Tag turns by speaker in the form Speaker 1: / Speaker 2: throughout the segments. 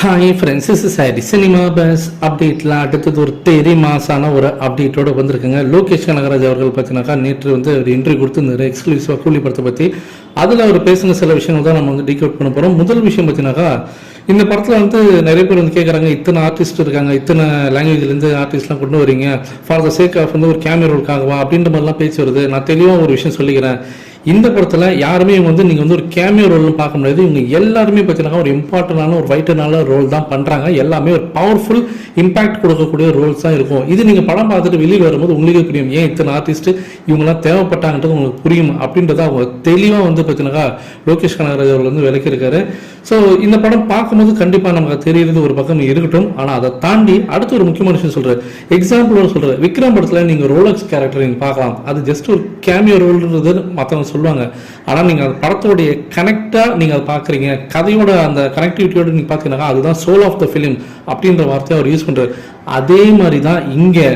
Speaker 1: Hi friends, is sorry cinema bus அப்டேட்டில் அடுத்தது ஒரு மாசான ஒரு அப்டேட்டோடு வந்திருக்குங்க. லோகேஷ் கனகராஜ் அவர்கள் பார்த்தீங்கன்னாக்கா நேற்று வந்து ஒரு இன்டர்வியூ கொடுத்துருந்தாரு எக்ஸ்க்ளூசிவாக கூலி படத்தை பற்றி. அதில் அவர் பேசுன சில விஷயங்கள் தான் நம்ம வந்து டீகோட் பண்ண போகிறோம். முதல் விஷயம் பார்த்தீங்கன்னாக்கா, இந்த படத்தில் வந்து நிறைய பேர் வந்து கேட்குறாங்க, இத்தனை ஆர்டிஸ்ட் இருக்காங்க, இத்தனை லாங்குவேஜ்லேருந்து ஆர்டிஸ்ட்லாம் கொண்டு வரீங்க, ஃபார் த சேக் ஆஃப் வந்து ஒரு கேமியோ ரோலுக்காகவா அப்படின்ற மாதிரிலாம் பேச்சு வருது. நான் தெளிவாக ஒரு விஷயம் சொல்லிக்கிறேன். இந்த படத்தில் யாருமே இவங்க வந்து நீங்கள் வந்து ஒரு கேமியோ ரோல்னு பார்க்க முடியாது. இவங்க எல்லாருமே பார்த்தீங்கன்னா ஒரு இம்பார்ட்டண்டான ஒரு வைட்டனான ரோல் தான் பண்ணுறாங்க. எல்லாமே ஒரு பவர்ஃபுல் இம்பாக்ட் கொடுக்கக்கூடிய ரோல்ஸ் தான் இருக்கும். இது நீங்கள் படம் பார்த்துட்டு வெளியில் வரும்போது உங்களுக்கு புரியும், ஏன் இத்தனை ஆர்டிஸ்ட் இவங்கெல்லாம் தேவைப்பட்டாங்கன்றது உங்களுக்கு புரியும் அப்படின்றத அவங்க தெளிவாக வந்து பார்த்தீங்கன்னா லோகேஷ் கனகராஜ் அவர்கள் வந்து விளக்கியிருக்காரு. ஸோ இந்த படம் பார்க்கும்போது கண்டிப்பாக நமக்கு தெரியுறது ஒரு பக்கம் இருக்கட்டும். ஆனால் அதை தாண்டி அடுத்து ஒரு முக்கியமான விஷயம் சொல்கிறேன். எக்ஸாம்பிள் சொல்கிறேன், விக்ரம் படத்தில் நீங்கள் ரோலக்ஸ் கேரக்டர் நீங்கள் பார்க்கலாம். அது ஜஸ்ட் ஒரு கேமியோ ரோல்ன்றது மற்றவங்க சொல்லுவாங்க. ஆனால் நீங்கள் அந்த படத்தோடைய கனெக்டாக நீங்கள் அதை பார்க்குறீங்க, கதையோட அந்த கனெக்டிவிட்டியோட நீங்கள் பார்த்தீங்கன்னா அதுதான் சோல் ஆஃப் த ஃபிலிம் அப்படின்ற வார்த்தையை அவர் யூஸ் பண்ணுறாரு. அதே மாதிரி தான் இங்கே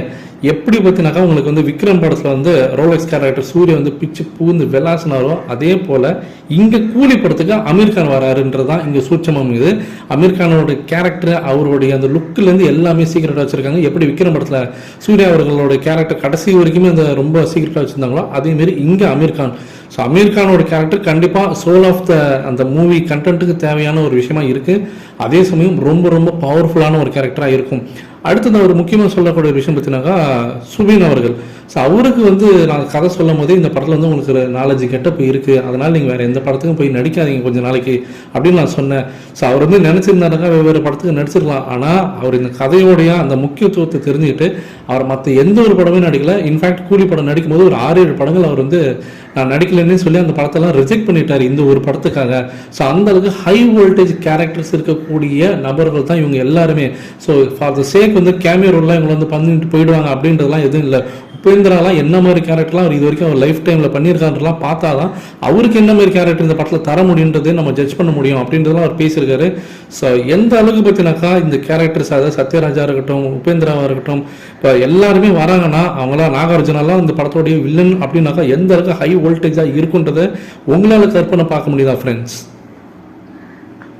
Speaker 1: எப்படி பார்த்தீங்கன்னாக்கா உங்களுக்கு வந்து விக்ரம் படத்தில் வந்து ரோலக்ஸ் கேரக்டர் சூரிய வந்து பிச்சு பூந்து விளாசினாரோ அதே போல் இங்கே கூலி படத்துக்கு அமீர் கான் வராருன்றது தான் இங்கே சூட்சமம். இது அமீர் கானோட கேரக்டர், அவருடைய அந்த லுக்கிலேருந்து எல்லாமே சீக்கிரட்டாக வச்சுருக்காங்க. எப்படி விக்ரம் படத்தில் சூர்யா அவர்களோட கேரக்டர் கடைசி வரைக்குமே அந்த ரொம்ப சீக்கிரட்டாக வச்சுருந்தாங்களோ அதேமாரி இங்கே அமீர் கான். ஸோ அமீர் கானோட கேரக்டர் கண்டிப்பாக சோல் ஆஃப் த அந்த மூவி கண்டென்ட்டுக்கு தேவையான ஒரு விஷயமா இருக்குது. அதே சமயம் ரொம்ப ரொம்ப பவர்ஃபுல்லான ஒரு கேரக்டராக இருக்கும். அடுத்தது ஒரு முக்கியமாக சொல்லக்கூடிய ஒரு விஷயம் பார்த்தீங்கன்னாக்கா சுபின் அவர்கள். ஸோ அவருக்கு வந்து நான் கதை சொல்லும் போதே இந்த படத்தில் வந்து உங்களுக்கு ஒரு 4-5 கெட்டப் இருக்குது, அதனால் நீங்கள் வேறு எந்த படத்துக்கும் போய் நடிக்காதீங்க கொஞ்சம் நாளைக்கு அப்படின்னு நான் சொன்னேன். ஸோ அவர் வந்து நினச்சிருந்தாருக்கா வெவ்வேறு படத்துக்கு நடிச்சிருக்கலாம். ஆனால் அவர் இந்த கதையோடைய அந்த முக்கியத்துவத்தை தெரிஞ்சுக்கிட்டு அவர் மற்ற எந்த ஒரு படமே நடிக்கல. இன்ஃபேக்ட் கூலி படம் நடிக்கும் போது ஒரு 6-7 படங்கள் அவர் வந்து நான் நடிக்கலன்னு சொல்லி அந்த படத்தெல்லாம் ரிஜெக்ட் பண்ணிட்டார் இந்த ஒரு படத்துக்காக. ஸோ அந்த அளவுக்கு ஹை வோல்டேஜ் கேரக்டர்ஸ் இருக்கக்கூடிய நபர்கள் தான் இவங்க எல்லாருமே. ஸோ ஃபார் த சேக் வந்து கேமியோ ரோல்லாம் இவங்க வந்து பண்ணிட்டு போயிடுவாங்க அப்படின்றதுலாம் எதுவும் இல்லை. உபேந்திராலாம் என்ன மாதிரி கேரக்டர்லாம் அவர் இது வரைக்கும் அவர் லைஃப் டைமில் பண்ணியிருக்காருலாம் பார்த்தா தான் அவருக்கு என்ன மாதிரி கேரக்டர் இந்த படத்தில் தர முடியுன்றதே நம்ம ஜட்ஜ் பண்ண முடியும் அப்படின்றதெல்லாம் அவர் பேசியிருக்காரு. ஸோ எந்த அளவுக்கு பார்த்தீங்கன்னாக்கா இந்த கேரக்டர்ஸ், அதாவது சத்யராஜா இருக்கட்டும், உபேந்திராவாக இருக்கட்டும், இப்போ எல்லாருமே வராங்கன்னா அவங்களாம் நாகார்ஜுனாலாம் இந்த படத்தோடைய வில்லன் அப்படின்னாக்கா எந்த அளவுக்கு ஹை வோல்டேஜாக இருக்குன்றதை உங்களால் கற்பனை பார்க்க முடியுதா ஃப்ரெண்ட்ஸ்?